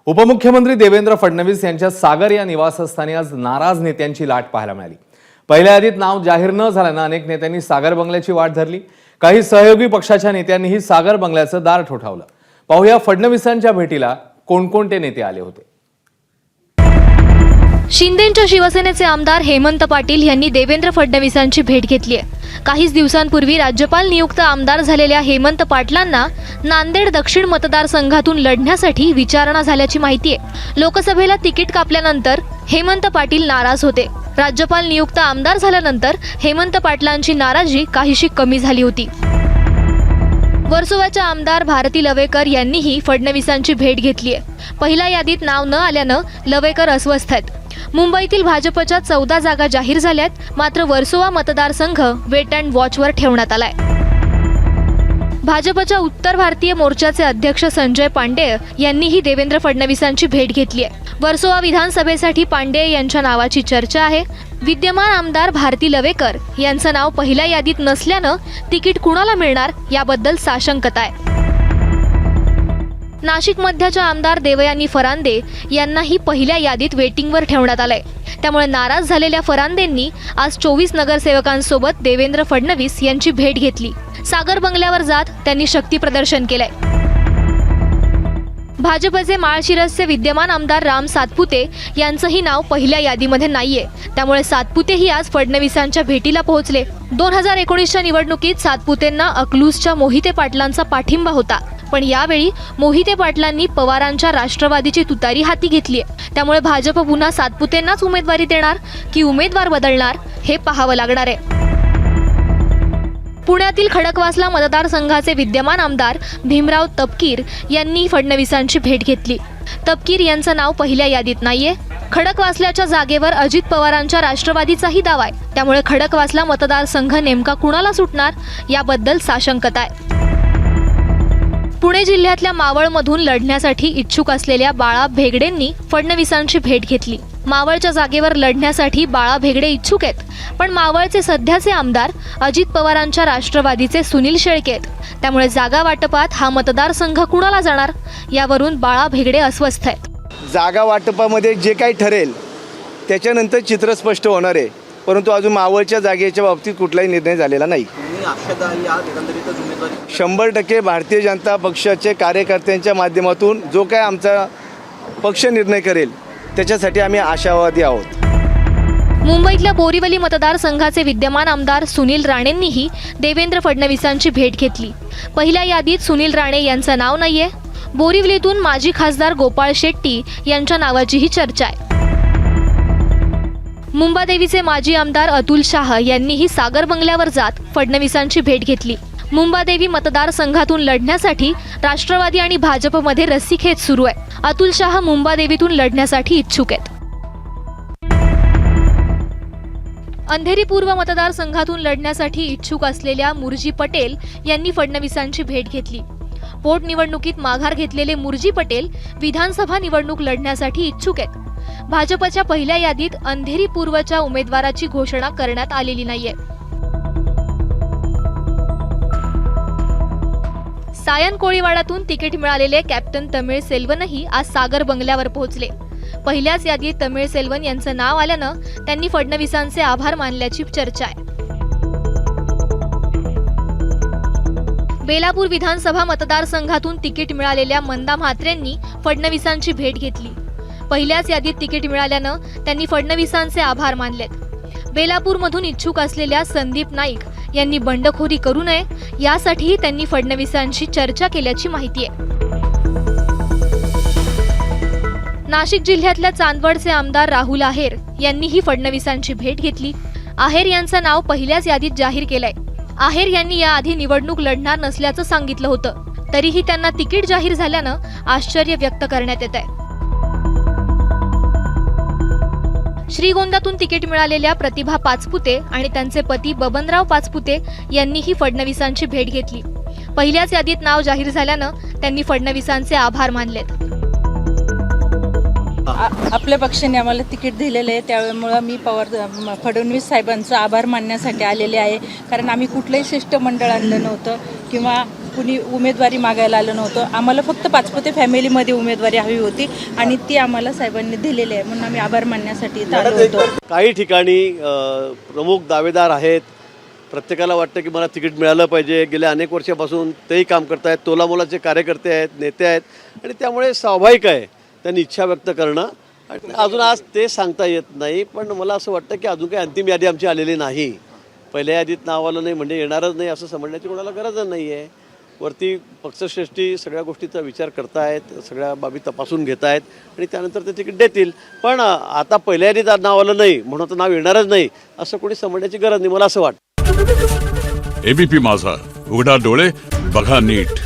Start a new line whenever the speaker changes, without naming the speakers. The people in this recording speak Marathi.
उपमुख्यमंत्री देवेंद्र फडणवीस यांच्या सागर या निवासस्थानी आज नाराज नेत्यांची लाट पाहायला मिळाली। पहिल्या यादीत नाव जाहीर न झाल्याने अनेक नेत्यांनी सागर बंगल्याची वाट धरली। काही सहयोगी पक्षाच्या नेत्यांनीही सागर बंगल्याचं दार ठोठावलं। पाहूया फडणवीसांच्या भेटीला कोणकोणते नेते आले होते।
शिंदेंच्या शिवसेनेचे आमदार हेमंत पाटील यांनी देवेंद्र फडणवीसांची भेट घेतली आहे। काहीच दिवसांपूर्वी राज्यपाल नियुक्त आमदार झालेल्या हेमंत पाटलांना नांदेड दक्षिण मतदारसंघातून लढण्यासाठी विचारणा झाल्याची माहिती आहे। लोकसभेला तिकीट कापल्यानंतर हेमंत पाटील नाराज होते। राज्यपाल नियुक्त आमदार झाल्यानंतर हेमंत पाटलांची नाराजी काहीशी कमी झाली होती। वर्सोवाच्या आमदार भारती लवेकर यांनीही फडणवीसांची भेट घेतली आहे। पहिल्या यादीत नाव न आल्यानं लवेकर अस्वस्थ आहेत। मुंबईतील भाजपच्या 14 जागा जाहीर झाल्यात, मात्र वर्सोवा मतदारसंघ वेट अँड वॉचवर ठेवण्यात आलाय। भाजपच्या उत्तर भारतीय मोर्चाचे अध्यक्ष संजय पांडेय यांनीही देवेंद्र फडणवीसांची भेट घेतली आहे। वर्सोवा विधानसभेसाठी पांडेय यांच्या नावाची चर्चा आहे। विद्यमान आमदार भारती लवेकर यांचं नाव पहिल्या यादीत नसल्यानं तिकीट कुणाला मिळणार याबद्दल साशंकता आहे। नाशिक मध्याच्या आमदार देवयानी फरांदे यांनाही पहिल्या यादीत वेटिंगवर ठेवण्यात आलंय। त्यामुळे नाराज झालेल्या फरांदेंनी आज 24 नगरसेवकांसोबत देवेंद्र फडणवीस यांची भेट घेतली। सागर बंगल्यावर जात त्यांनी शक्ती प्रदर्शन केलंय। भाजपचे माळशिरसचे विद्यमान आमदार राम सातपुते यांचंही नाव पहिल्या यादीमध्ये नाहीये। त्यामुळे सातपुतेही आज फडणवीसांच्या भेटीला पोहोचले। 2019च्या निवडणुकीत सातपुतेंना अकलूजच्या मोहिते पाटलांचा पाठिंबा होता, पण यावेळी मोहिते पाटलांनी पवारांच्या राष्ट्रवादीची तुतारी हाती घेतली आहे। त्यामुळे भाजप पुन्हा सातपुतेंनाच उमेदवारी देणार की उमेदवार बदलणार हे पाहावं लागणार आहे। पुण्यातील खडकवासला मतदारसंघाचे विद्यमान आमदार भीमराव तपकीर यांनी फडणवीसांची भेट घेतली। तपकीर यांचं नाव पहिल्या यादीत नाहीये। खडकवासल्याच्या जागेवर अजित पवारांच्या राष्ट्रवादीचाही दावा आहे। त्यामुळे खडकवासला मतदारसंघ नेमका कुणाला सुटणार याबद्दल साशंकता आहे। पुणे जिल्ह्यातल्या मावळमधून लढण्यासाठी इच्छुक असलेल्या बाळा भेगडेंनी फडणवीसांची भेट घेतली। मावळच्या जागेवर लढण्यासाठी बाळा भेगडे इच्छुक आहेत, पण मावळचे सध्याचे आमदार अजित पवारांच्या राष्ट्रवादीचे सुनील शेळके आहेत। त्यामुळे जागा वाटपात हा मतदारसंघ कुणाला जाणार यावरून बाळा भेगडे अस्वस्थ आहेत।
जागा वाटपामध्ये जे काही ठरेल त्याच्यानंतर चित्र स्पष्ट होणार आहे, परंतु अजून मावळच्या जागेच्या बाबतीत कुठलाही निर्णय झालेला नाही। 100% भारतीय जनता पक्षाचे कार्यकर्त्यांच्या माध्यमातून जो काय आमचा पक्ष निर्णय करेल त्याच्यासाठी आम्ही आशावादी आहोत।
मुंबईतल्या बोरीवली मतदारसंघाचे विद्यमान आमदार सुनील राणेंनीही देवेंद्र फडणवीसांची भेट घेतली। पहिल्या यादीत सुनील राणे यांचं नाव नाहीये। बोरिवलीतून माजी खासदार गोपाळ शेट्टी यांच्या नावाचीही चर्चा आहे। मुंबादेवीचे माजी आमदार अतुल शाह यांनीही सागर बंगल्यावर जात फडणवीसांची भेट घेतली। मुंबादेवी मतदारसंघातून लढण्यासाठी राष्ट्रवादी आणि भाजपमध्ये रस्सीखेच सुरू आहे। अतुल शाह मुंबादेवीतून लढण्यासाठी इच्छुक आहेत। अंधेरी पूर्व मतदारसंघातून लढण्यासाठी इच्छुक असलेल्या मुरजी पटेल यांनी फडणवीसांची भेट घेतली। पोटनिवडणुकीत माघार घेतलेले मुरजी पटेल विधानसभा निवडणूक लढण्यासाठी इच्छुक आहेत। भाजपच्या पहिल्या यादीत अंधेरी पूर्वच्या उमेदवाराची घोषणा करण्यात आलेली नाहीये। सायन कोळीवाडातून तिकीट मिळालेले कॅप्टन तमिळ सेल्वनही आज सागर बंगल्यावर पोहोचले। पहिल्याच यादीत तमिळ सेल्वन यांचं नाव आल्यानं त्यांनी फडणवीसांचे आभार मानल्याची चर्चा आहे। बेलापूर विधानसभा मतदारसंघातून तिकीट मिळालेल्या मंदा म्हात्रेंनी फडणवीसांची भेट घेतली। पहिल्याच यादीत तिकीट मिळाल्यानं त्यांनी फडणवीसांचे आभार मानलेत। बेलापूरमधून इच्छुक असलेल्या संदीप नाईक यांनी बंडखोरी करू नये यासाठीही त्यांनी फडणवीसांशी चर्चा केल्याची माहिती आहे। नाशिक जिल्ह्यातल्या चांदवडचे आमदार राहुल आहेर यांनीही फडणवीसांची भेट घेतली। आहेर यांचं नाव पहिल्याच यादीत जाहीर केलंय। आहेर यांनी याआधी निवडणूक लढणार नसल्याचं सांगितलं होतं, तरीही त्यांना तिकीट जाहीर झाल्यानं आश्चर्य व्यक्त करण्यात येत आहे। श्रीगोंद्यातून तिकीट मिळालेल्या प्रतिभा पाचपुते आणि त्यांचे पती बबनराव पाचपुते यांनीही फडणवीसांची भेट घेतली। पहिल्याच यादीत नाव जाहीर झाल्यानं त्यांनी फडणवीसांचे आभार मानलेत।
आपल्या पक्षाने आम्हाला तिकीट दिलेलं आहे, त्यामुळे मी फडणवीस साहेबांचा आभार मानण्यासाठी आलेले आहे। कारण आम्ही कुठलंही शिष्टमंडळ आणलं नव्हतं किंवा कुणी उमेदवारी मागायला आलं नव्हतं. आम्हाला फक्त पाचपुते फॅमिलीमध्ये उमेदवारी हवी होती आणि ती आम्हाला साहेबांनी दिलेली आहे, म्हणून आम्ही आभार मानण्यासाठी इथं आलो होतो.
काही ठिकाणी प्रमुख दावेदार आहेत. प्रत्येकाला वाटतं की मला तिकीट मिळालं पाहिजे. गेल्या अनेक वर्षापासून तेही काम करत आहेत. तोलामोलाचे कार्यकर्ते आहेत, नेते आहेत आणि त्यामुळे स्वाभाविक आहे त्यांनी इच्छा व्यक्त करणं. अजून आज ते सांगता येत नाही, पण मला असं वाटतं की अजून काही अंतिम यादी आमची आलेली नाही. पहिल्या यादीत नाव आलं नाही म्हणजे येणारच नाही असं समजण्याची कोणाला गरजच नाही आहे. वरती पक्षश्रेष्ठी सगळ्या गोष्टीचा विचार करतायत, सगळ्या बाबी तपासून घेत आहेत आणि त्यानंतर ते तिकीट देतील. पण आता पहिल्या यादीत नाव आलं नाही म्हणून तर नाव येणारच नाही असं कोणी समजण्याची गरज नाही मला असं वाटतं.
एबीपी माझा, उघडा डोळे बघा नीट.